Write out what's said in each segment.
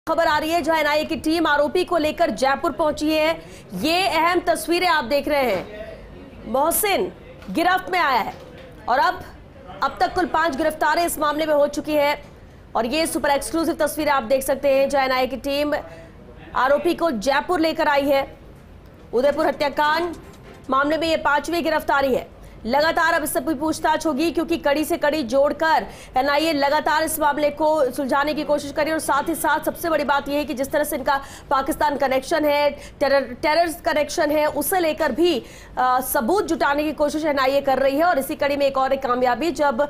खबर आ रही है जहां एनआईए की टीम आरोपी को लेकर जयपुर पहुंची है। ये अहम तस्वीरें आप देख रहे हैं। मोहसिन गिरफ्त में आया है और अब तक कुल 5 गिरफ्तारें इस मामले में हो चुकी है और ये सुपर एक्सक्लूसिव तस्वीरें आप देख सकते हैं जहां एनआईए की टीम आरोपी को जयपुर लेकर आई है। उदयपुर हत्याकांड मामले में ये 5वीं गिरफ्तारी है। लगातार अब इससे पूछताछ होगी क्योंकि कड़ी से कड़ी जोड़कर एनआईए लगातार इस मामले को सुलझाने की कोशिश करी और साथ ही साथ सबसे बड़ी बात यह है कि जिस तरह से इनका पाकिस्तान कनेक्शन है, टेरर कनेक्शन है, उसे लेकर भी सबूत जुटाने की कोशिश एनआईए कर रही है। और इसी कड़ी में एक और कामयाबी जब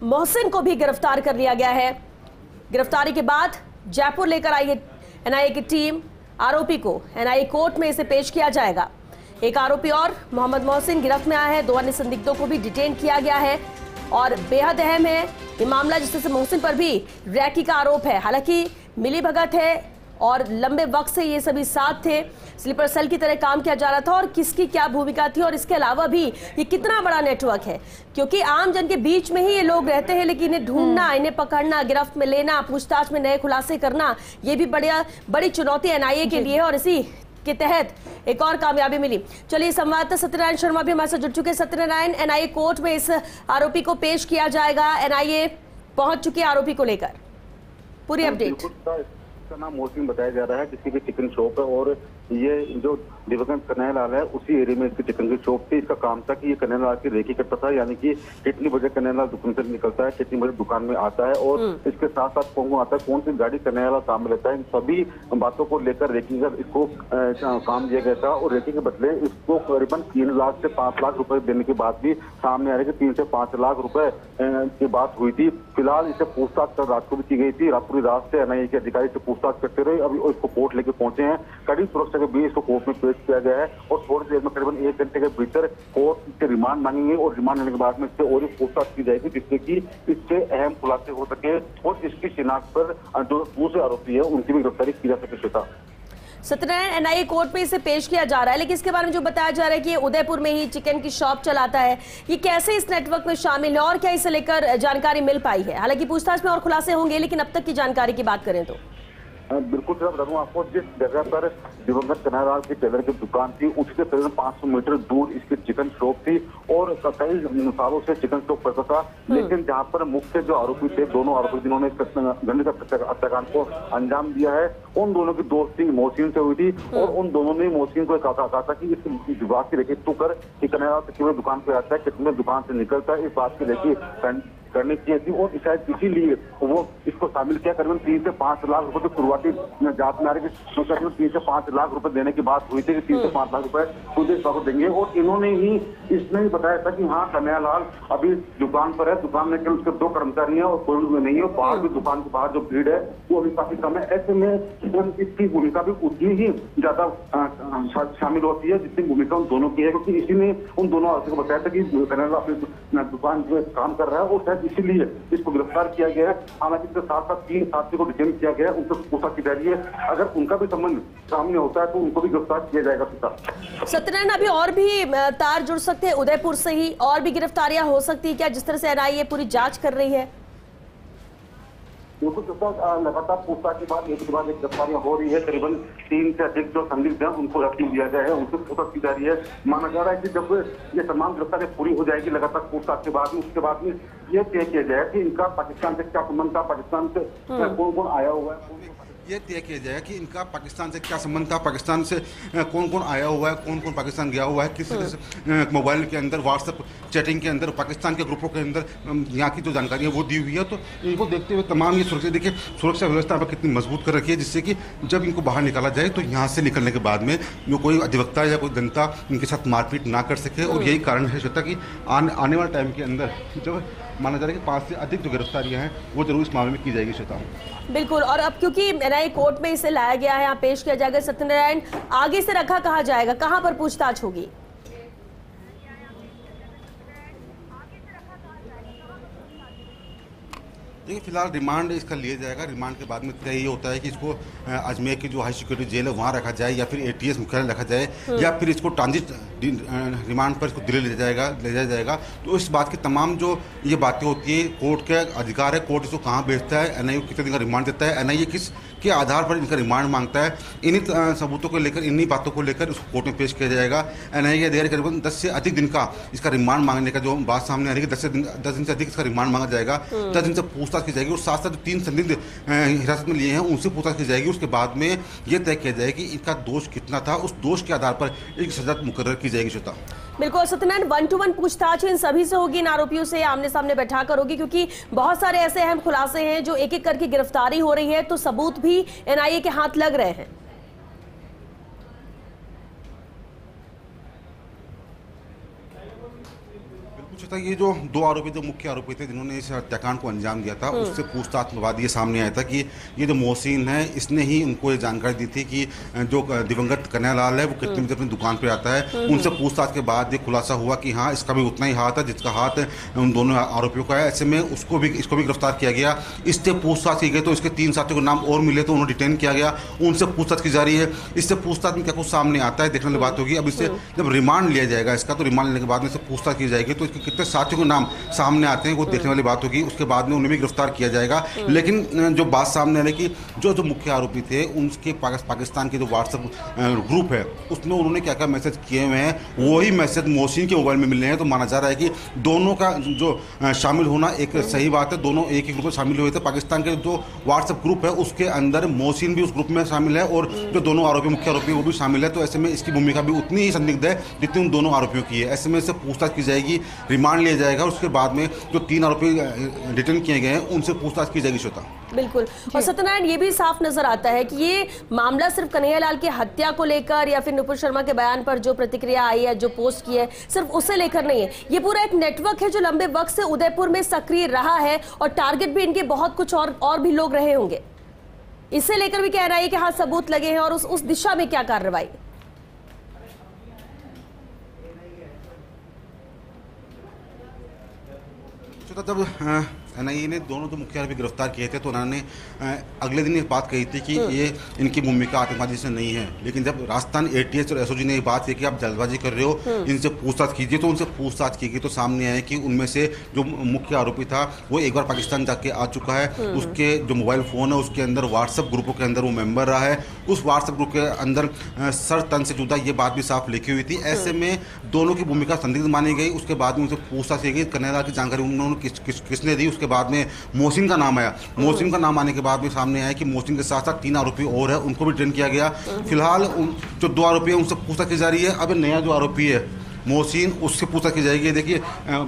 मोहसिन को भी गिरफ्तार कर लिया गया है। गिरफ्तारी के बाद जयपुर लेकर आई है एनआईए की टीम। आरोपी को एनआईए कोर्ट में इसे पेश किया जाएगा। एक आरोपी और मोहम्मद मोहसिन गिरफ्त में आया है। 2 अन्य संदिग्धों को भी डिटेन किया गया है और बेहद अहम है ये मामला जिस तरह से मोहसिन पर भी रैकी का आरोप है। हालांकि मिलीभगत है और लंबे वक्त से ये सभी साथ थे, स्लीपर सेल की तरह काम किया जा रहा था और किसकी क्या भूमिका थी और इसके अलावा भी ये कितना बड़ा नेटवर्क है क्योंकि आम जन के बीच में ही ये लोग रहते हैं, लेकिन इन्हें ढूंढना, इन्हें पकड़ना, गिरफ्त में लेना, पूछताछ में नए खुलासे करना, ये भी बड़ी चुनौती एनआईए के लिए है और इसी के तहत एक और कामयाबी मिली। चलिए संवाददाता सत्यनारायण शर्मा भी हमारे साथ जुड़ चुके हैं। सत्यनारायण, एनआईए कोर्ट में इस आरोपी को पेश किया जाएगा। एनआईए पहुंच चुकी है आरोपी को लेकर, पूरी अपडेट। इसका नाम मोहसिन बताया जा रहा है जिसकी भी चिकन शॉप है और ये जो दिवंगत कन्हैयालाल है उसी एरिया में इसकी चिकन की शॉप थी। इसका काम था कि ये कन्हैयालाल की रेकी करता था, यानी कि कितनी बजे कन्हैयालाल दुकान से निकलता है, कितनी बजे दुकान में आता है और इसके साथ साथ कौन आता है, कौन सी गाड़ी कन्हैयालाल काम में लेता है, इन सभी बातों को लेकर रेकी कर इसको काम दिया गया था। और रेकी के बदले इसको करीबन 3 लाख से 5 लाख रुपए देने के बाद भी सामने आ रही 3 से 5 लाख रुपए की बात हुई थी। फिलहाल इसे पूछताछ कल रात को भी की गई थी। पूरी रात से एनआईए के अधिकारी से पूछताछ करते रहे। अभी इसको कोर्ट लेके पहुंचे हैं। कड़ी सुरक्षा के बीच इसको कोर्ट में पेश किया गया है और थोड़ी देर में करीबन 1 घंटे के भीतर कोर्ट से रिमांड मांगेंगे और रिमांड लेने के बाद में इससे और पूछताछ की जाएगी जिससे कि इससे अहम खुलासे हो सके और इसकी शिनाख्त पर जो दूसरे आरोपी है उनकी भी गिरफ्तारी की जा सके। श्वेता, सत्यनारायण, एनआईए कोर्ट में इसे पेश किया जा रहा है, लेकिन इसके बारे में जो बताया जा रहा है कि ये उदयपुर में ही चिकन की शॉप चलाता है, ये कैसे इस नेटवर्क में शामिल है और क्या इसे लेकर जानकारी मिल पाई है? हालांकि पूछताछ में और खुलासे होंगे, लेकिन अब तक की जानकारी की बात करें तो बिल्कुल सर, बता दूं आपको, जिस जगह पर दिवंगत कन्हैयालाल की टेलर की दुकान थी उससे करीब 500 मीटर दूर इसकी चिकन शॉप थी और कई सालों से चिकन शॉप करता था। लेकिन जहां पर मुख्य जो आरोपी थे, दोनों आरोपी जिन्होंने घृणित हत्याकांड को अंजाम दिया है, उन दोनों की दोस्ती मोहसिन से हुई थी और उन दोनों ने मोहसिन को कहा था कि इस विभाग की रेकी तू कर कि कन्हैयालाल कितने दुकान पे आता है, कितने दुकान से निकलता है, इस बात की रेकी करनी चाहिए थी और शायद इसीलिए वो इसको शामिल किया। करीबन 3 से 5 लाख रुपए की शुरुआती जांच में आ रही थी, करीबन 3 से 5 लाख रुपए देने की बात हुई थी कि 3 से 5 लाख रुपए तुझे इसको देंगे और इन्होंने ही इसने ही बताया था कि हाँ कन्हैयालाल अभी दुकान पर है, दुकान में केवल उसके 2 कर्मचारी हैं और कोई में नहीं है, बाहर भी दुकान के बाहर जो भीड़ है वो अभी काफी कम है। ऐसे में इसकी भूमिका भी उतनी ही ज्यादा शामिल होती है जितनी भूमिका उन दोनों की है, क्योंकि इसी ने उन दोनों आरोपियों को बताया था कि कन्हैयालाल अपनी दुकान जो काम कर रहा है और इसीलिए इसको गिरफ्तार किया गया है। हालांकि इसके साथ साथ 3 साथी को डिटेन किया गया है, उनसे पूछताछ की जा रही है। अगर उनका भी संबंध सामने होता है तो उनको भी गिरफ्तार किया जाएगा। सत्यनारायण, अभी और भी तार जुड़ सकते हैं उदयपुर से ही, और भी गिरफ्तारियां हो सकती है क्या जिस तरह से एनआईए पूरी जांच कर रही है? बिल्कुल, लगातार पूछताछ के बाद एक गिरफ्तारियां हो रही है। करीबन 3 से अधिक जो संदिग्ध हैं उनको रख दिया गया है, उनसे पूछताछ की जा रही है। माना जा रहा है कि जब ये तमाम गिरफ्तारियां पूरी हो जाएगी लगातार पूछताछ के बाद में, उसके बाद में ये तय किया जाएगा कि इनका पाकिस्तान से क्या संबंध था, पाकिस्तान से कौन कौन आया हुआ है, ये तय किया जाएगा कि इनका पाकिस्तान से क्या संबंध था, पाकिस्तान से कौन कौन आया हुआ है, कौन कौन पाकिस्तान गया हुआ है, किस तरह से मोबाइल के अंदर, व्हाट्सएप चैटिंग के अंदर, पाकिस्तान के ग्रुपों के अंदर यहाँ की जो जानकारी है वो दी हुई है। तो इनको देखते हुए तमाम ये सुरक्षा, देखिए सुरक्षा व्यवस्था पर कितनी मजबूत कर रखी है जिससे कि जब इनको बाहर निकाला जाए तो यहाँ से निकलने के बाद में जो कोई अधिवक्ता या कोई जनता इनके साथ मारपीट ना कर सके। और यही कारण है श्वेता कि आने वाले टाइम के अंदर जब माना जा रहा है कि 5 से अधिक जो गिरफ्तारियां हैं वो जरूर इस मामले में की जाएगी। श्वेता, बिल्कुल, और अब क्योंकि एनआईए कोर्ट में इसे लाया गया है, यहाँ पेश किया जाएगा, सत्यनारायण आगे से रखा कहाँ जाएगा, कहाँ पर पूछताछ होगी? देखिए फिलहाल रिमांड इसका लिया जाएगा। रिमांड के बाद में तय ये होता है कि इसको अजमेर की जो हाई सिक्योरिटी जेल है वहाँ रखा जाए या फिर एटीएस मुख्यालय रखा जाए या फिर इसको ट्रांजिट रिमांड पर इसको दिल्ली ले जाया जाएगा। तो इस बात की तमाम जो ये बातें होती है कोर्ट का अधिकार है, कोर्ट इसको कहाँ भेजता है, एनआईए कितने दिन का रिमांड देता है, एनआईए के आधार पर इनका रिमांड मांगता है। इन्हीं सबूतों को लेकर, इन्हीं बातों को लेकर उसको कोर्ट में पेश किया जाएगा। एनआईए के अधिकारी करीबन 10 से अधिक दिन का इसका रिमांड मांगने का जो बात सामने आ रही है, 10 दिन से अधिक इसका रिमांड मांगा जाएगा। 10 दिन से पूछताछ की जाएगी और साथ साथ जो 3 संदिग्ध हिरासत में लिए हैं उनसे पूछताछ की जाएगी। उसके बाद में ये तय किया जाएगा कि इनका दोष कितना था, उस दोष के आधार पर एक सजा मुकर्रर की जाएगी। श्वेता, बिल्कुल सत्यनारायण, 1-to-1 पूछताछ इन सभी से होगी, इन आरोपियों से आमने सामने बैठाकर होगी, क्योंकि बहुत सारे ऐसे अहम खुलासे हैं जो एक एक करके गिरफ्तारी हो रही है, तो सबूत भी एनआईए के हाथ लग रहे हैं। ये जो 2 आरोपी, जो मुख्य आरोपी थे जिन्होंने इस हत्याकांड को अंजाम दिया था, उससे पूछताछ के बाद ये सामने आया था कि ये जो मोहसिन है इसने ही उनको ये जानकारी दी थी कि जो दिवंगत कन्हैयालाल है वो कितने बजे अपनी दुकान पे आता है। उनसे पूछताछ के बाद ये खुलासा हुआ कि हाँ, इसका भी उतना ही हाथ है जिसका हाथ उन दोनों आरोपियों का है। ऐसे में इसको भी गिरफ्तार किया गया। इससे पूछताछ की गई तो इसके 3 साथियों के नाम और मिले तो उन्हें डिटेन किया गया, उनसे पूछताछ की जा रही है। इससे पूछताछ में क्या कुछ सामने आता है देखने वाली बात होगी। अब इससे जब रिमांड लिया जाएगा इसका, तो रिमांड लेने के बाद में इससे पूछताछ की जाएगी तो इसके साथियों के नाम सामने आते हैं वो देखने वाली बात होगी। उसके बाद में उन्हें भी गिरफ्तार किया जाएगा। लेकिन जो बात सामने आ रही है कि जो मुख्य आरोपी थे उनके पाकिस्तान के जो व्हाट्सएप ग्रुप है उसमें उन्होंने क्या क्या मैसेज किए हुए हैं, वही मैसेज मोहसिन के मोबाइल में मिल रहे हैं। तो माना जा रहा है कि दोनों का जो शामिल होना एक सही बात है। दोनों एक ही ग्रुप में शामिल हुए थे। पाकिस्तान के जो व्हाट्सएप ग्रुप है उसके अंदर मोहसिन भी उस ग्रुप में शामिल है और जो दोनों आरोपी, मुख्य आरोपी, वो भी शामिल है। तो ऐसे में इसकी भूमिका भी उतनी ही संदिग्ध है जितनी उन दोनों आरोपियों की है। ऐसे में इससे पूछताछ की जाएगी, रिमांड लिया जाएगा। उसके बाद में जो 3 आरोपी रिटर्न किए गए हैं उनसे पूछताछ की जाएगी। श्वेता, बिल्कुल। और सत्यनारायण, ये भी साफ नजर आता है कि ये मामला सिर्फ कन्हैयालाल की हत्या को लेकर या फिर नुपुर शर्मा के बयान पर जो प्रतिक्रिया आई है, जो पोस्ट की है, सिर्फ उसे लेकर नहीं है। ये पूरा एक नेटवर्क है जो लंबे वक्त से उदयपुर में सक्रिय रहा है और टारगेट भी इनके बहुत कुछ और भी लोग रहे होंगे। इसे लेकर भी कह रहा है कि हाँ, सबूत लगे हैं और उस दिशा में क्या कार्रवाई। जब एनआईए ने दोनों तो मुख्य आरोपी गिरफ्तार किए थे तो उन्होंने अगले दिन ये बात कही थी कि ये इनकी भूमिका आतंकवादी से नहीं है। लेकिन जब राजस्थान एटीएस और एसओजी ने ये बात की कि आप जल्दबाजी कर रहे हो, इनसे पूछताछ कीजिए, तो उनसे पूछताछ की गई तो सामने आया कि उनमें से जो मुख्य आरोपी था वो एक बार पाकिस्तान जाके आ चुका है। उसके जो मोबाइल फ़ोन है उसके अंदर व्हाट्सएप ग्रुपों के अंदर वो मेंबर रहा है। उस व्हाट्सएप ग्रुप के अंदर सर तन से जुदा ये बात भी साफ लिखी हुई थी। ऐसे में दोनों की भूमिका संदिग्ध मानी गई। उसके बाद में उनसे पूछताछ की गई, कन्हैयालाल की जानकारी उन्होंने किसने दी। उसके बाद में मोहसिन का नाम आया। मोहसिन का नाम आने के बाद में सामने आया कि मोहसिन के साथ साथ 3 आरोपी और है, उनको भी ट्रेन किया गया। फिलहाल जो 2 आरोपी है उनसे पूछताछ की जा रही है। अब नया जो आरोपी है मोहसिन, उससे पूछताछ की जाएगी। देखिए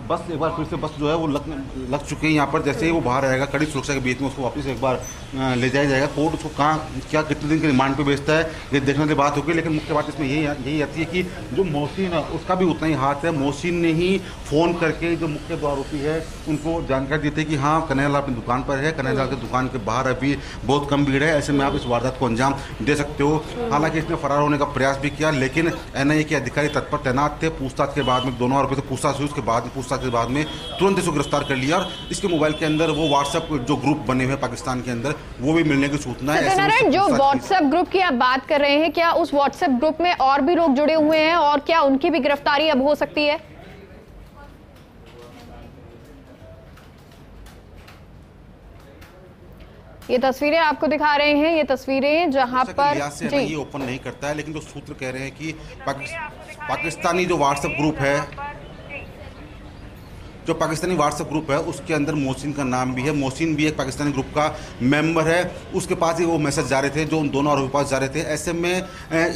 बस एक बार फिर से बस जो है वो लग चुके हैं यहाँ पर। जैसे ही वो बाहर आएगा कड़ी सुरक्षा के बीच में उसको वापस एक बार ले जाया जाएगा। कोर्ट उसको कहाँ क्या कितने दिन के रिमांड पे भेजता है ये देखने वाली बात होगी। लेकिन मुख्य बात इसमें यही आती है कि जो मोहसिन है उसका भी उतना ही हाथ है। मोहसिन ने ही फ़ोन करके जो मुख्य 2 आरोपी है उनको जानकारी दी थी कि हाँ, कन्हैयालाल अपनी दुकान पर है, कन्हैयालाल की दुकान के बाहर अभी बहुत कम भीड़ है, ऐसे में आप इस वारदात को अंजाम दे सकते हो। हालांकि इसने फरार होने का प्रयास भी किया, लेकिन एनआईए के अधिकारी तत्पर तैनात थे। पूछताछ के बाद में दोनों आरोपी से पूछताछ हुई, उसके बाद पूछताछ के बाद में तुरंत इसको गिरफ्तार कर लिया और इसके मोबाइल के अंदर वो व्हाट्सएप जो ग्रुप बने हुए पाकिस्तान के अंदर वो भी मिलने की सूचना है। जो व्हाट्सएप ग्रुप की आप बात कर रहे हैं, क्या उस व्हाट्सएप ग्रुप में और भी लोग जुड़े हुए हैं और क्या उनकी भी गिरफ्तारी अब हो सकती है? ये तस्वीरें आपको दिखा रहे हैं, ये तस्वीरें जहां पर ये ओपन नहीं करता है, लेकिन जो सूत्र कह रहे हैं कि पाकिस्तानी जो व्हाट्सएप ग्रुप है, जो पाकिस्तानी व्हाट्सएप ग्रुप है उसके अंदर मोहसिन का नाम भी है। मोहसिन भी एक पाकिस्तानी ग्रुप का मेंबर है। उसके पास ही वो मैसेज जा रहे थे जो उन दोनों आरोपी के पास जा रहे थे। ऐसे में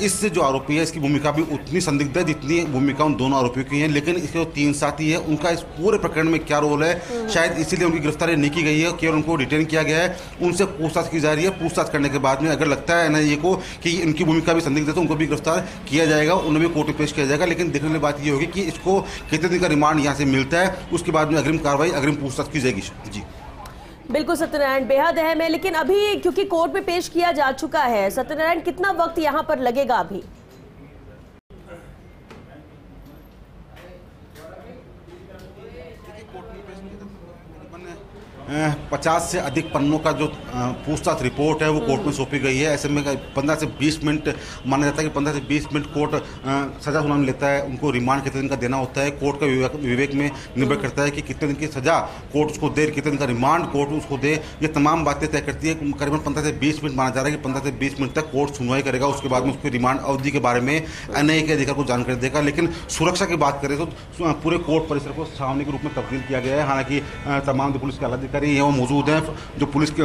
इस जो आरोपी है इसकी भूमिका भी उतनी संदिग्ध है जितनी भूमिका उन दोनों आरोपियों की है। लेकिन इसके जो 3 साथी है उनका इस पूरे प्रकरण में क्या रोल है, शायद इसीलिए उनकी गिरफ्तारी नहीं की गई है, केवल उनको डिटेन किया गया है। उनसे पूछताछ की जा रही है। पूछताछ करने के बाद में अगर लगता है एनआईए को कि इनकी भूमिका भी संदिग्ध है तो उनको भी गिरफ्तार किया जाएगा, उन्हें भी कोर्ट में पेश किया जाएगा। लेकिन देखने वाली बात ये होगी कि इसको कितने दिन का रिमांड यहाँ से मिलता है, उसके बाद में अग्रिम कार्रवाई, अग्रिम पूछताछ की जाएगी। जी बिल्कुल सत्यनारायण, बेहद अहम है। लेकिन अभी क्योंकि कोर्ट में पेश किया जा चुका है, सत्यनारायण कितना वक्त यहाँ पर लगेगा अभी? 50 से अधिक पन्नों का जो पूछताछ रिपोर्ट है वो कोर्ट में सौंपी गई है। ऐसे में 15 से 20 मिनट माना जाता है कि 15 से 20 मिनट कोर्ट सजा सुनाने लेता है। उनको रिमांड कितने दिन का देना होता है कोर्ट का विवेक में निर्भर करता है कि कितने दिन की सजा कोर्ट उसको दे, कितने दिन का रिमांड कोर्ट उसको दे। ये तमाम बातें तय करती है। करीबन 15 से 20 मिनट माना जा रहा है कि 15 से 20 मिनट तक कोर्ट सुनवाई करेगा। उसके बाद में उसकी रिमांड अवधि के बारे में एनआईए के अधिकारी को जानकारी देगा। लेकिन सुरक्षा की बात करें तो पूरे कोर्ट परिसर को छावनी के रूप में तब्दील किया गया है। हालांकि तमाम जो पुलिस के आलाधिकारी हैं वो मौजूद हैं। जो पुलिस के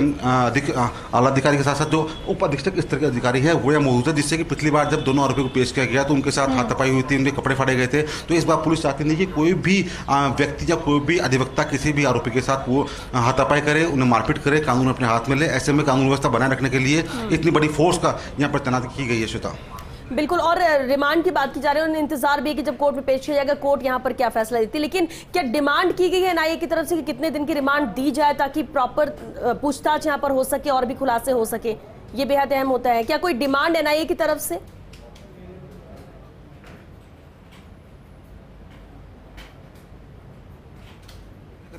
आलाधिकारी के साथ साथ जो उप अधीक्षक स्तर के अधिकारी है वो यहाँ मौजूद है, जिससे कि पिछली बार जब दोनों आरोपियों को पेश किया गया तो उनके साथ हाथापाई हुई थी, उनके कपड़े फाड़े गए थे। तो इस बार पुलिस चाहती नहीं कि कोई भी व्यक्ति या कोई भी अधिवक्ता किसी भी आरोपी के साथ वो हाथापाई करे, उन्हें मारपीट करे, कानून अपने हाथ में ले। ऐसे में कानून व्यवस्था बनाए रखने के लिए इतनी बड़ी फोर्स का यहाँ पर तैनाती की गई है। श्वेता, बिल्कुल। और रिमांड की बात की जा रही है, इंतजार भी है कि जब कोर्ट में पेश किया जाएगा कोर्ट यहाँ पर क्या फैसला देती है। लेकिन क्या डिमांड की गई है एनआईए की तरफ से कि कितने दिन की रिमांड दी जाए ताकि प्रॉपर पूछताछ यहाँ पर हो सके और भी खुलासे हो सके? ये बेहद अहम होता है। क्या कोई डिमांड एनआईए की तरफ से?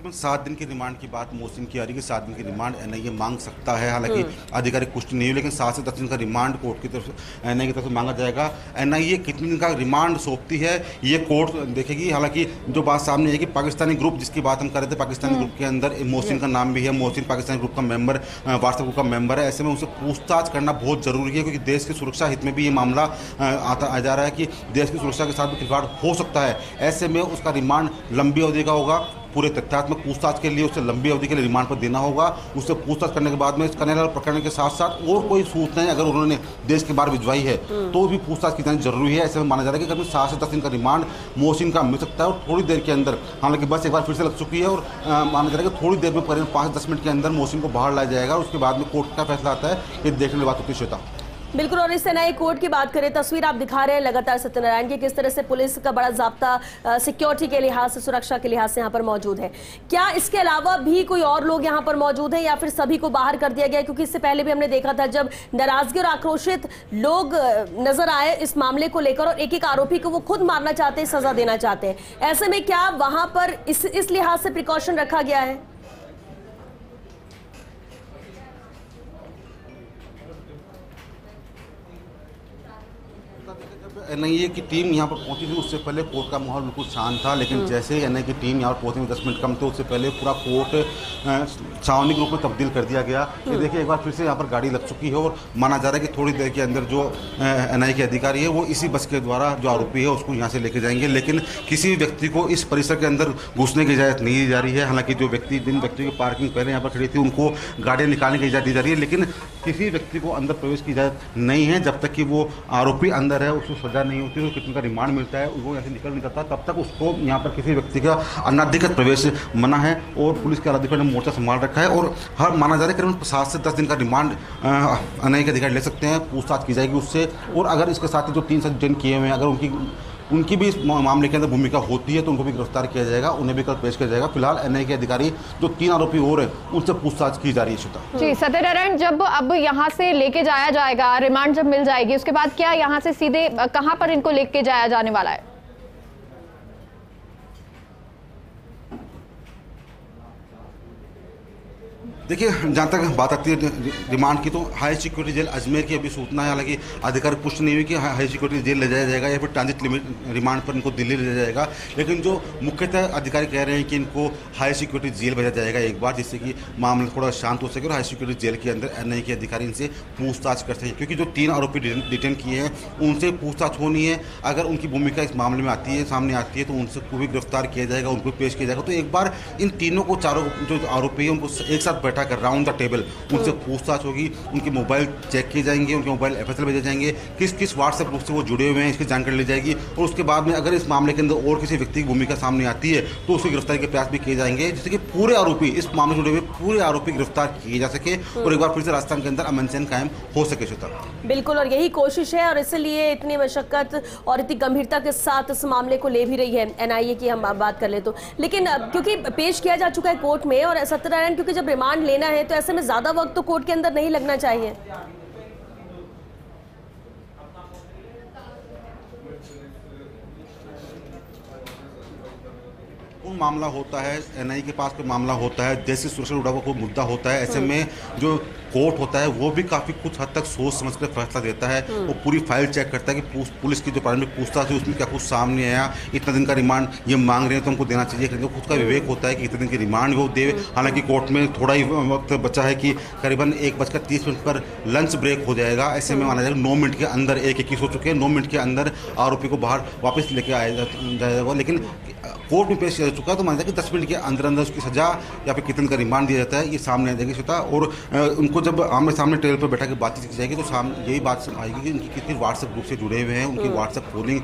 7 दिन की रिमांड की बात मोहसिन की आ रही है कि 7 दिन की रिमांड एनआईए मांग सकता है। हालांकि आधिकारिक पुष्टि नहीं हुई, लेकिन 7 से 10 दिन का रिमांड कोर्ट की तरफ से एनआईए की तरफ से मांगा जाएगा। एनआईए कितने दिन का रिमांड सौंपती है ये कोर्ट देखेगी। हालांकि जो बात सामने है कि पाकिस्तानी ग्रुप जिसकी बात हम कर रहे थे, पाकिस्तानी ग्रुप के अंदर मोहसिन का नाम भी है। मोहसिन पाकिस्तानी ग्रुप का मेंबर, व्हाट्सएप ग्रुप का मेंबर है। ऐसे में उसे पूछताछ करना बहुत जरूरी है, क्योंकि देश की सुरक्षा हित में भी ये मामला आ जा रहा है कि देश की सुरक्षा के साथ भी खिलवाड़ हो सकता है। ऐसे में उसका रिमांड लंबी अवधि का होगा। पूरे तथ्यात्मक पूछताछ के लिए उसे लंबी अवधि के लिए रिमांड पर देना होगा। उससे पूछताछ करने के बाद में इस कन्हैयालाल प्रकरण के साथ साथ और कोई सूचनाएं अगर उन्होंने देश के बाहर भिजवाई है तो भी पूछताछ की जानी जरूरी है। ऐसे में माना जा रहा है कि कभी 7 से 10 दिन का रिमांड मोहसिन का मिल सकता है। और थोड़ी देर के अंदर, हालांकि बस एक बार फिर से लग चुकी है और माना जा रहा है कि थोड़ी देर में करीब 5 से 10 मिनट के अंदर मोहसिन को बाहर लाया जाएगा। उसके बाद में कोर्ट का फैसला आता है, ये देखने की बात होती है। श्वेता, बिल्कुल। और इस एनआईए कोर्ट की बात करें, तस्वीर आप दिखा रहे हैं लगातार सत्यनारायण की, किस तरह से पुलिस का बड़ा जाब्ता सिक्योरिटी के लिहाज से, सुरक्षा के लिहाज से यहाँ पर मौजूद है। क्या इसके अलावा भी कोई और लोग यहाँ पर मौजूद हैं या फिर सभी को बाहर कर दिया गया? क्योंकि इससे पहले भी हमने देखा था जब नाराजगी और आक्रोशित लोग नजर आए इस मामले को लेकर और एक एक आरोपी को वो खुद मारना चाहते हैं, सजा देना चाहते हैं। ऐसे में क्या वहां पर इस लिहाज से प्रिकॉशन रखा गया है? एनआईए की टीम यहाँ पर पहुंची थी उससे पहले कोर्ट का माहौल बिल्कुल शांत था। लेकिन जैसे ही एनआईए की टीम यहाँ पर पहुंचने में 10 मिनट कम थे, उससे पहले पूरा कोर्ट छावनी ग्रुप में तब्दील कर दिया गया। ये देखिए एक बार फिर से यहाँ पर गाड़ी लग चुकी है और माना जा रहा है कि थोड़ी देर के अंदर जो एनआईए के अधिकारी है वो इसी बस के द्वारा जो आरोपी है उसको यहाँ से लेके जाएंगे। लेकिन किसी भी व्यक्ति को इस परिसर के अंदर घुसने की इजाज़त नहीं दी जा रही है। हालांकि जो व्यक्ति, जिन व्यक्तियों की पार्किंग पहले यहाँ पर खड़ी थी, उनको गाड़ियाँ निकालने की इजाज़त दी जा रही है। लेकिन किसी व्यक्ति को अंदर प्रवेश की इजाज़त नहीं है जब तक कि वो आरोपी अंदर है, उसको सजा नहीं होती, तो कितने का रिमांड मिलता है, वो यहाँ से निकल नहीं सकता, तब तक उसको यहाँ पर किसी व्यक्ति का अनाधिकृत प्रवेश मना है। और पुलिस के आलाधिकारी ने मोर्चा संभाल रखा है और हर माना जा रहा है करीबन 7 से 10 दिन का रिमांड एनआईए के अधिकारी ले सकते हैं। पूछताछ की जाएगी उससे। और अगर इसके साथ ही जो 3 सज्जन किए हुए हैं, अगर उनकी भी इस मामले के अंदर भूमिका होती है तो उनको भी गिरफ्तार किया जाएगा, उन्हें भी कल पेश किया जाएगा। फिलहाल एनआईए के अधिकारी जो 3 आरोपी और हैं उनसे पूछताछ की जा रही है। श्वेता जी, सत्यनारायण, जब अब यहाँ से लेके जाया जाएगा, रिमांड जब मिल जाएगी, उसके बाद क्या यहाँ से सीधे कहाँ पर इनको लेके जाया जाने वाला है? देखिए, जहाँ तक बात आती है रिमांड की, तो हाई सिक्योरिटी जेल अजमेर की अभी सूचना है। हालांकि आधिकारिक पुष्टि नहीं हुई कि हाई सिक्योरिटी जेल ले जाया जाएगा या फिर ट्रांजिट रिमांड पर इनको दिल्ली ले जाया जाएगा। लेकिन जो मुख्यतः अधिकारी कह रहे हैं कि इनको हाई सिक्योरिटी जेल भेजा जाएगा एक बार, जिससे कि मामला थोड़ा शांत हो सके और हाई सिक्योरिटी जेल के अंदर एनआईए के अधिकारी इनसे पूछताछ कर सकें। क्योंकि जो 3 आरोपी डिटेन किए हैं उनसे पूछताछ होनी है। अगर उनकी भूमिका इस मामले में आती है, सामने आती है, तो उनसे को भी गिरफ्तार किया जाएगा, उनको पेश किया जाएगा। तो एक बार इन तीनों को, चारों जो आरोपी हैं, उनको एक साथ कर राउंड द टेबल उनसे पूछताछ होगी। उनके मोबाइल चेक किए जाएंगे, उनके मोबाइल एफएसएल भेजे जाएंगे, किस किस व्हाट्सएप ग्रुप से वो जुड़े हुए हैं इसकी जानकारी ली जाएगी। और उसके बाद में अगर इस मामले के अंदर और किसी व्यक्ति की भूमिका सामने आती है तो उसकी गिरफ्तारी के प्रयास भी किए जाएंगे, जिससे कि पूरे आरोपी, इस मामले से जुड़े हुए पूरे आरोपी गिरफ्तार किए जा सके और एक बार फिर से राजस्थान के अंदर अमन चैन कायम हो सके। श्वेता, बिल्कुल, और यही कोशिश है और इसलिए इतनी मशक्कत और इतनी गंभीरता के साथ इस मामले को ले भी रही है एनआईए की। हम बात कर ले तो, लेकिन क्योंकि पेश किया जा चुका है कोर्ट में, और सत्यनारायण क्योंकि जब रिमांड लेना है तो ऐसे में ज्यादा वक्त तो कोर्ट के अंदर नहीं लगना चाहिए। कोई मामला होता है, एनआई के पास कोई मामला होता है, देश की सुरक्षा जुड़ा हुआ कोई मुद्दा होता है, ऐसे में जो कोर्ट होता है वो भी काफ़ी कुछ हद तक सोच समझ कर फैसला देता है। वो पूरी फाइल चेक करता है कि पुलिस की जो प्रारंभिक पूछताछ है उसमें क्या कुछ सामने आया, इतना दिन का रिमांड ये मांग रहे हैं तो हमको देना चाहिए। खुद का विवेक होता है कि इतने दिन की रिमांड वो दे। हालांकि कोर्ट में थोड़ा ही वक्त बचा है कि करीबन 1:30 पर लंच ब्रेक हो जाएगा। ऐसे में माना जाएगा 9 मिनट के अंदर 1:21 हो चुके हैं, 9 मिनट के अंदर आरोपी को बाहर वापस लेके आया जाएगा। लेकिन कोर्ट में पेश किया जा चुका है तो माना जाए कि 10 मिनट के अंदर अंदर उसकी सजा या फिर कितने का रिमांड दिया जाता है ये सामने आ जाएगी श्वेता। और उनको जब आमने सामने टेबल पर बैठा के बातचीत की जाएगी तो सामने यही बात आएगी कि उनकी कितनी व्हाट्सएप ग्रुप से जुड़े हुए हैं, उनकी व्हाट्सएप कॉलिंग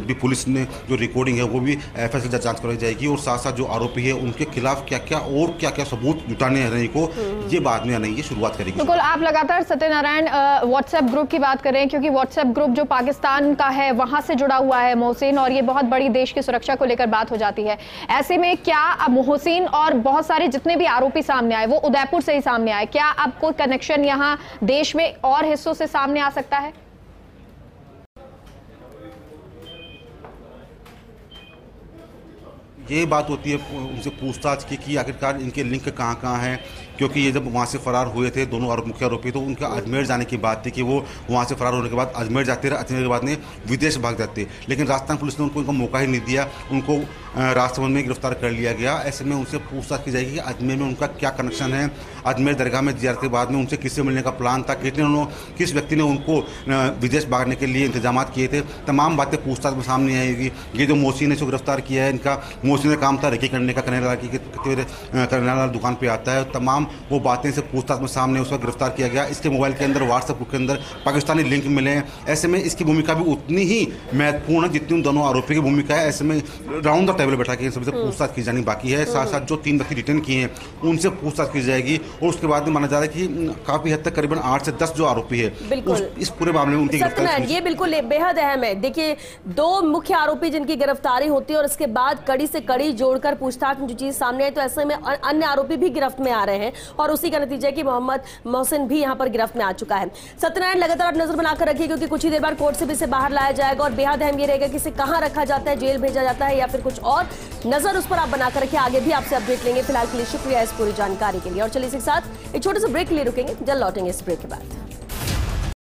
भी पुलिस ने जो रिकॉर्डिंग है वो भी FSL जांच कराई जाएगी। और साथ साथ जो आरोपी है उनके खिलाफ क्या क्या सबूत जुटाने हैं को ये बाद में आने की शुरुआत करेगी। बिल्कुल, आप लगातार सत्यनारायण व्हाट्सएप ग्रुप की बात कर रहे हैं क्योंकि व्हाट्सएप ग्रुप जो पाकिस्तान का है वहां से जुड़ा हुआ है मोहसिन, और ये बहुत बड़ी देश की सुरक्षा को लेकर बात हो जाती है। ऐसे में क्या मोहसिन और बहुत सारे जितने भी आरोपी सामने आए वो उदयपुर से ही सामने आए, क्या अब कोई कनेक्शन यहाँ देश में और हिस्सों से सामने आ सकता है? ये बात होती है उनसे पूछताछ की कि आखिरकार इनके लिंक कहाँ हैं, क्योंकि ये जब वहाँ से फरार हुए थे दोनों मुख्य आरोपी तो उनका अजमेर जाने की बात थी कि वो वहाँ से फरार होने के बाद अजमेर जाते रहे, अजमेर के बाद में विदेश भाग जाते, लेकिन राजस्थान पुलिस ने उनको मौका ही नहीं दिया, उनको राजसमंद में गिरफ्तार कर लिया गया। ऐसे में उनसे पूछताछ की जाएगी कि अजमेर में उनका क्या कनेक्शन है, अजमेर दरगाह में जियारत के बाद में उनसे किससे मिलने का प्लान था, किस व्यक्ति ने उनको विदेश भागने के लिए इंतजाम किए थे, तमाम बातें पूछताछ में सामने आएगी। ये जो मोहसिन ने इसको गिरफ्तार किया है, इनका मोहसिन का काम था रेकी करने का, करेला दुकान पर आता है, तमाम वो बातें से पूछताछ में सामने उसका गिरफ्तार किया गया। इसके मोबाइल के अंदर व्हाट्सएप ग्रुप के अंदर पाकिस्तानी लिंक मिले हैं। ऐसे में इसकी भूमिका भी उतनी ही महत्वपूर्ण है जितनी उन दोनों आरोपी की भूमिका है। ऐसे में राउंड द टेबल बैठा के इन सबसे पूछताछ की जानी बाकी है। साथ साथ जो 3 व्यक्ति रिटर्न किए हैं उनसे पूछताछ की जाएगी और उसके बाद में माना जा रहा है कि काफी हद तक करीबन 8 से 10 जो आरोपी है इस पूरे मामले में उनकी गिरफ्तारी, ये बिल्कुल बेहद अहम है। देखिए 2 मुख्य आरोपी जिनकी गिरफ्तारी होती है और उसके बाद कड़ी से कड़ी जोड़कर पूछताछ में जो चीज सामने आई तो ऐसे में अन्य आरोपी भी गिरफ्त में आ रहे हैं और उसी का नतीजा है कि मोहम्मद मोहसिन भी यहां पर गिरफ्त में आ चुका है। सत्यनारायण लगातार आप नजर बनाकर रखिए क्योंकि कुछ ही देर बाद कोर्ट से भी इसे बाहर लाया जाएगा और बेहद अहम ये रहेगा कि इसे कहां रखा जाता है, जेल भेजा जाता है या फिर कुछ और, नजर उस पर आप बनाकर रखिए। आगे भी आपसे अपडेट लेंगे। फिलहाल के लिए शुक्रिया इस पूरी जानकारी के लिए और चलिए इसके साथ एक छोटे से ब्रेक के लिए रुकेंगे, जल्द लौटेंगे इस ब्रेक के बाद।